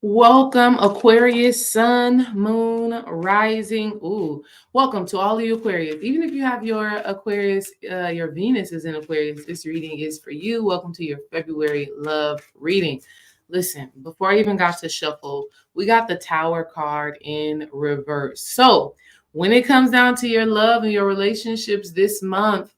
Welcome, Aquarius, Sun, Moon, Rising. Ooh, welcome to all of you Aquarius. Even if you have your Aquarius, your Venus is in Aquarius, this reading is for you. Welcome to your February love reading. Listen, before I even got to shuffle, we got the Tower card in reverse. So when it comes down to your love and your relationships this month,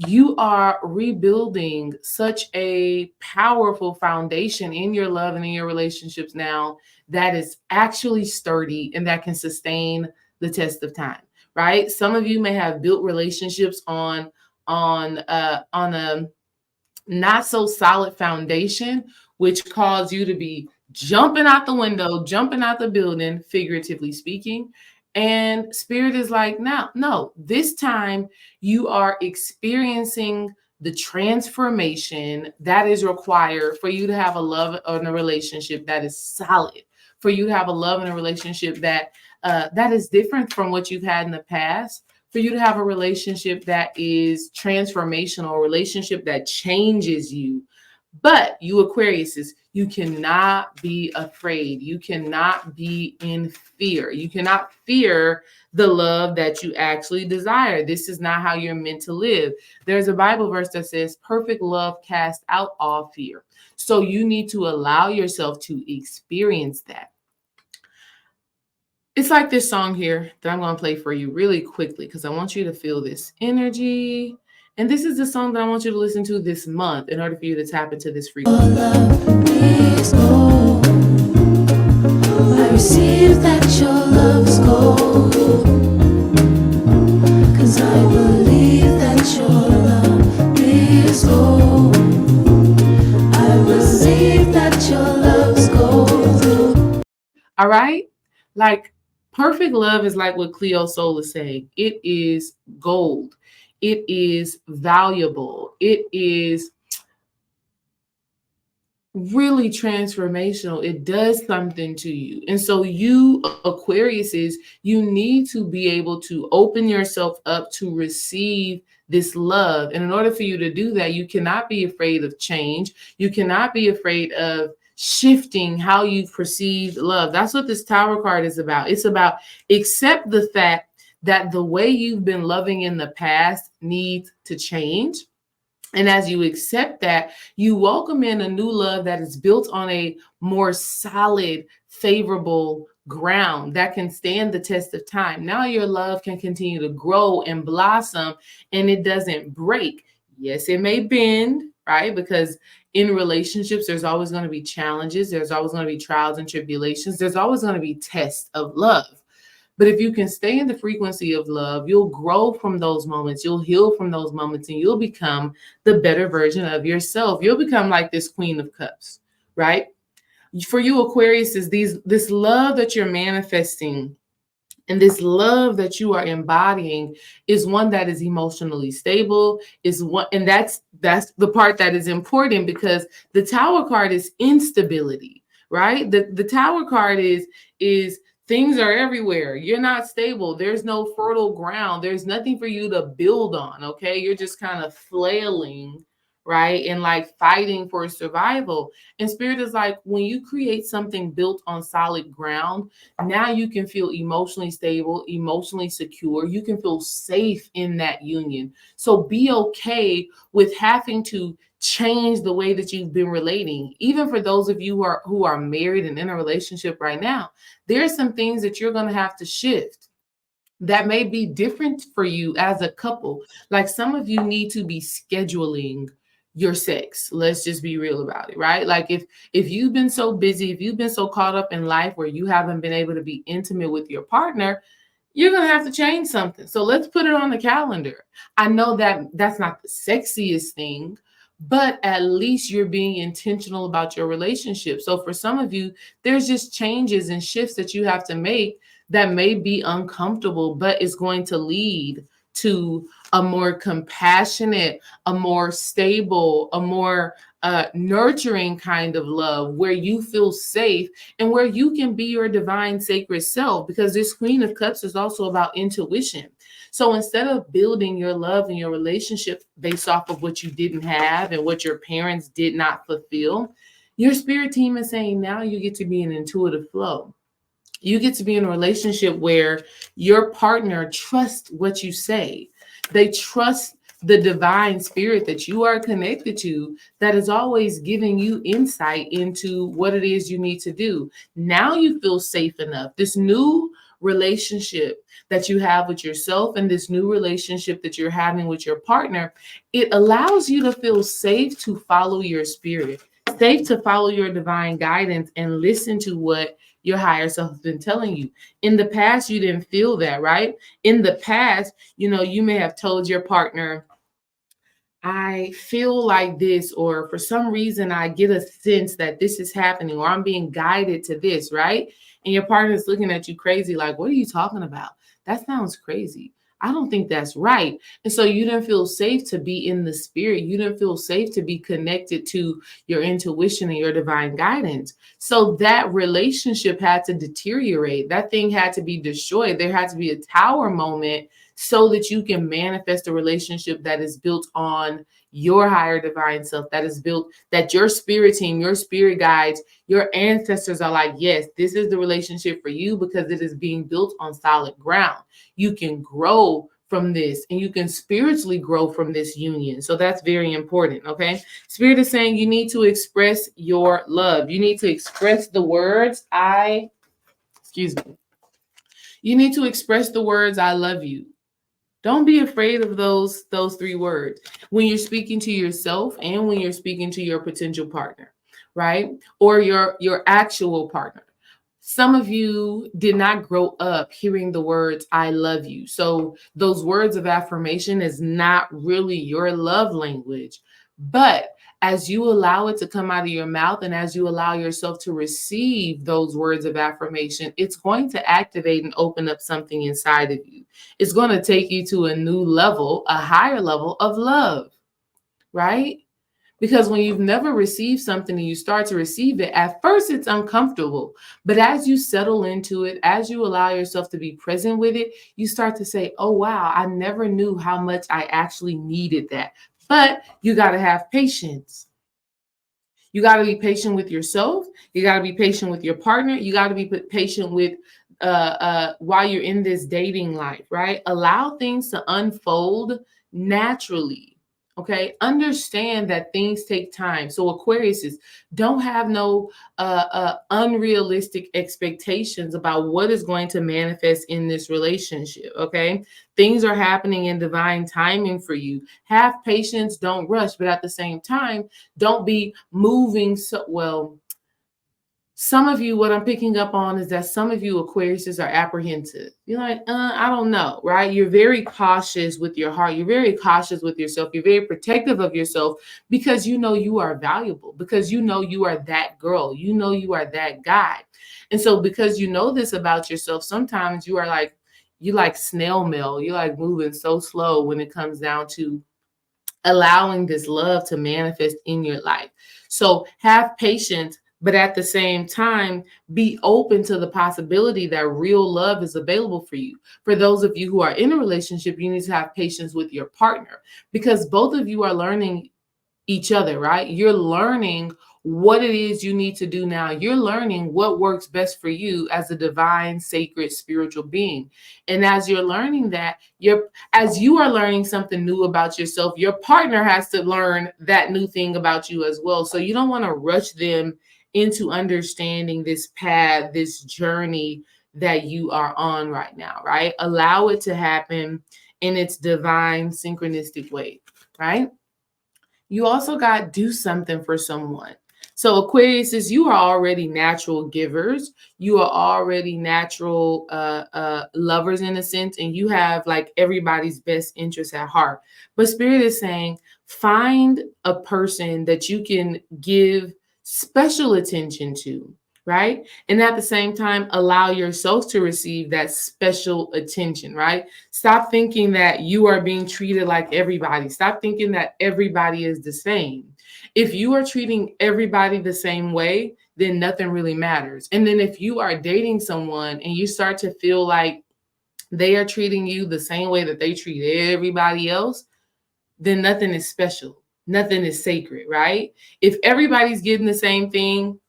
you are rebuilding such a powerful foundation in your love and in your relationships now that is actually sturdy and that can sustain the test of time, right? Some of you may have built relationships on a not so solid foundation, which caused you to be jumping out the window, jumping out the building, figuratively speaking. And spirit is like, no, this time you are experiencing the transformation that is required for you to have a love and a relationship that is solid, for you to have a love and a relationship that is different from what you've had in the past, for you to have a relationship that is transformational, a relationship that changes you. But you Aquariuses, you cannot be afraid. You cannot be in fear. You cannot fear the love that you actually desire. This is not how you're meant to live. There's a Bible verse that says, perfect love casts out all fear. So you need to allow yourself to experience that. It's like this song here that I'm going to play for you really quickly because I want you to feel this energy. And this is the song that I want you to listen to this month in order for you to tap into this frequency. I receive that your love is gold, 'cause I believe that your love is gold. I receive that your love is gold. All right? Like, perfect love is like what Cleo Soul is saying. It is gold. It is valuable. It is really transformational. It does something to you. And so you Aquariuses, you need to be able to open yourself up to receive this love. And in order for you to do that, you cannot be afraid of change. You cannot be afraid of shifting how you perceive love. That's what this Tower card is about. It's about accept the fact that the way you've been loving in the past needs to change. And as you accept that, you welcome in a new love that is built on a more solid, favorable ground that can stand the test of time. Now your love can continue to grow and blossom and it doesn't break. Yes, it may bend, right? Because in relationships, there's always going to be challenges, there's always going to be trials and tribulations, there's always going to be tests of love. But if you can stay in the frequency of love, you'll grow from those moments, you'll heal from those moments, and you'll become the better version of yourself. You'll become like this Queen of Cups, right? For you Aquarius, is this love that you're manifesting and this love that you are embodying is one that is emotionally stable, is one, and that's the part that is important because the Tower card is instability, right? The Tower card is things are everywhere. You're not stable. There's no fertile ground. There's nothing for you to build on, okay? You're just kind of flailing, right? And like fighting for survival. And spirit is like when you create something built on solid ground, now you can feel emotionally stable, emotionally secure. You can feel safe in that union. So be okay with having to change the way that you've been relating. Even for those of you who are married and in a relationship right now, there's some things that you're going to have to shift that may be different for you as a couple. Like some of you need to be scheduling your sex. Let's just be real about it, right? Like if you've been so busy, if you've been so caught up in life where you haven't been able to be intimate with your partner, you're going to have to change something. So let's put it on the calendar. I know that that's not the sexiest thing, but at least you're being intentional about your relationship. So for some of you, there's just changes and shifts that you have to make that may be uncomfortable, but it's going to lead to a more compassionate, a more stable, a more nurturing kind of love where you feel safe and where you can be your divine sacred self, because this Queen of Cups is also about intuition. So instead of building your love and your relationship based off of what you didn't have and what your parents did not fulfill, Your spirit team is saying now you get to be an intuitive flow. You get to be in a relationship where your partner trusts what you say. They trust the divine spirit that you are connected to, that is always giving you insight into what it is you need to do. Now you feel safe enough. This new relationship that you have with yourself and this new relationship that you're having with your partner, it allows you to feel safe to follow your spirit, safe to follow your divine guidance and listen to what your higher self has been telling you. In the past, you didn't feel that, right? In the past, you may have told your partner, I feel like this, or for some reason, I get a sense that this is happening, or I'm being guided to this, right? And your partner's looking at you crazy, like, what are you talking about? That sounds crazy. I don't think that's right. And so you didn't feel safe to be in the spirit. You didn't feel safe to be connected to your intuition and your divine guidance. So that relationship had to deteriorate. That thing had to be destroyed. There had to be a tower moment so that you can manifest a relationship that is built on your higher divine self, that is built, that your spirit team, your spirit guides, your ancestors are like, yes, this is the relationship for you because it is being built on solid ground. You can grow from this and you can spiritually grow from this union. So that's very important. Okay. Spirit is saying you need to express your love. You need to express the words, excuse me. You need to express the words, I love you. Don't be afraid of those three words when you're speaking to yourself and when you're speaking to your potential partner, right? Or your actual partner. Some of you did not grow up hearing the words I love you. So those words of affirmation is not really your love language. But as you allow it to come out of your mouth and as you allow yourself to receive those words of affirmation, it's going to activate and open up something inside of you. It's going to take you to a new level, a higher level of love, right? Because when you've never received something and you start to receive it, at first it's uncomfortable. But as you settle into it, as you allow yourself to be present with it, you start to say, oh, wow, I never knew how much I actually needed that. But you got to have patience. You got to be patient with yourself. You got to be patient with your partner. You got to be patient with while you're in this dating life, right? Allow things to unfold naturally. Okay, understand that things take time. So Aquariuses, don't have no unrealistic expectations about what is going to manifest in this relationship. Okay, things are happening in divine timing for you. Have patience, don't rush, but at the same time, don't be moving so well. Some of you, what I'm picking up on is that some of you Aquariuses are apprehensive. You're like, I don't know, right? You're very cautious with your heart. You're very cautious with yourself. You're very protective of yourself because you know you are valuable, because you know you are that girl. You know you are that guy. And so because you know this about yourself, sometimes you like snail mail. You're like moving so slow when it comes down to allowing this love to manifest in your life. So have patience, but at the same time, be open to the possibility that real love is available for you. For those of you who are in a relationship, you need to have patience with your partner because both of you are learning each other, right? You're learning what it is you need to do now. You're learning what works best for you as a divine, sacred, spiritual being. And as you're learning that, as you are learning something new about yourself, your partner has to learn that new thing about you as well. So you don't want to rush them into understanding this path, this journey that you are on right now, right? Allow it to happen in its divine, synchronistic way, right? You also got to do something for someone. So Aquarius is you are already natural givers. You are already natural lovers in a sense, and you have like everybody's best interest at heart. But Spirit is saying, find a person that you can give special attention to, right? And at the same time, allow yourself to receive that special attention, right? Stop thinking that you are being treated like everybody. Stop thinking that everybody is the same. If you are treating everybody the same way, then nothing really matters. And then if you are dating someone and you start to feel like they are treating you the same way that they treat everybody else, then nothing is special. Nothing is sacred, right? If everybody's getting the same thing,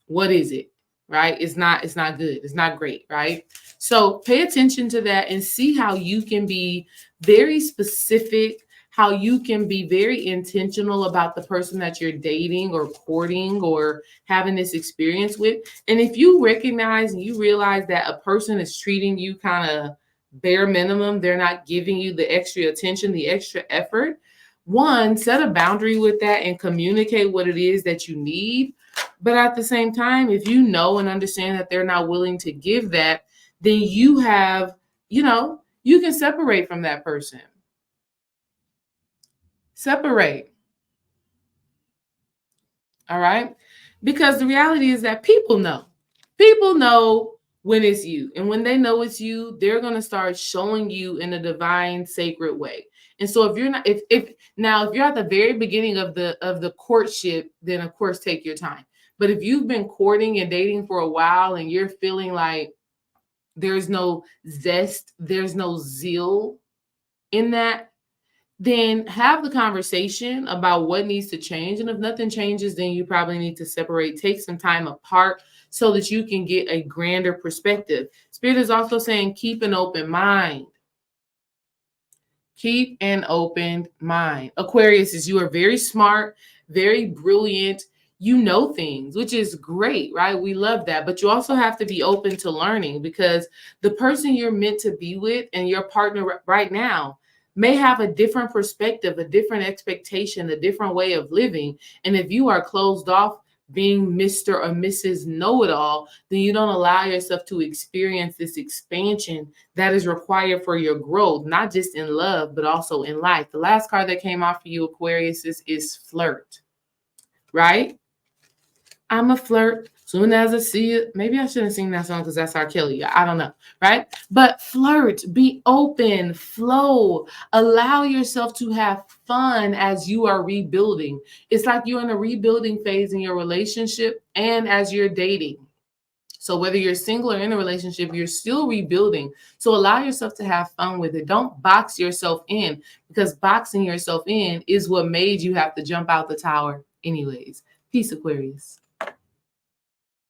what is it? Right? It's not good. It's not great, right? So pay attention to that and see how you can be very specific, how you can be very intentional about the person that you're dating or courting or having this experience with. And if you recognize and you realize that a person is treating you kind of bare minimum, they're not giving you the extra attention, the extra effort, one, set a boundary with that and communicate what it is that you need. But at the same time, if you know and understand that they're not willing to give that, then you have, you can separate from that person. Separate. All right. Because the reality is that people know. People know when it's you. And when they know it's you, they're going to start showing you in a divine, sacred way. And so if you're not, if now if you're at the very beginning of the courtship, then of course take your time. But if you've been courting and dating for a while and you're feeling like there's no zest, there's no zeal in that, then have the conversation about what needs to change. And if nothing changes, then you probably need to separate, take some time apart so that you can get a grander perspective. Spirit is also saying keep an open mind. Keep an open mind. Aquarius is, you are very smart, very brilliant. You know things, which is great, right? We love that. But you also have to be open to learning, because the person you're meant to be with and your partner right now may have a different perspective, a different expectation, a different way of living. And if you are closed off, being Mr. or Mrs. Know-it-all, then you don't allow yourself to experience this expansion that is required for your growth, not just in love, but also in life. The last card that came out for you, Aquarius, is flirt, right? I'm a flirt. Soon as I see it, maybe I shouldn't sing that song because that's R. Kelly. I don't know, right? But flirt, be open, flow, allow yourself to have fun as you are rebuilding. It's like you're in a rebuilding phase in your relationship and as you're dating. So whether you're single or in a relationship, you're still rebuilding. So allow yourself to have fun with it. Don't box yourself in, because boxing yourself in is what made you have to jump out the tower anyways. Peace, Aquarius.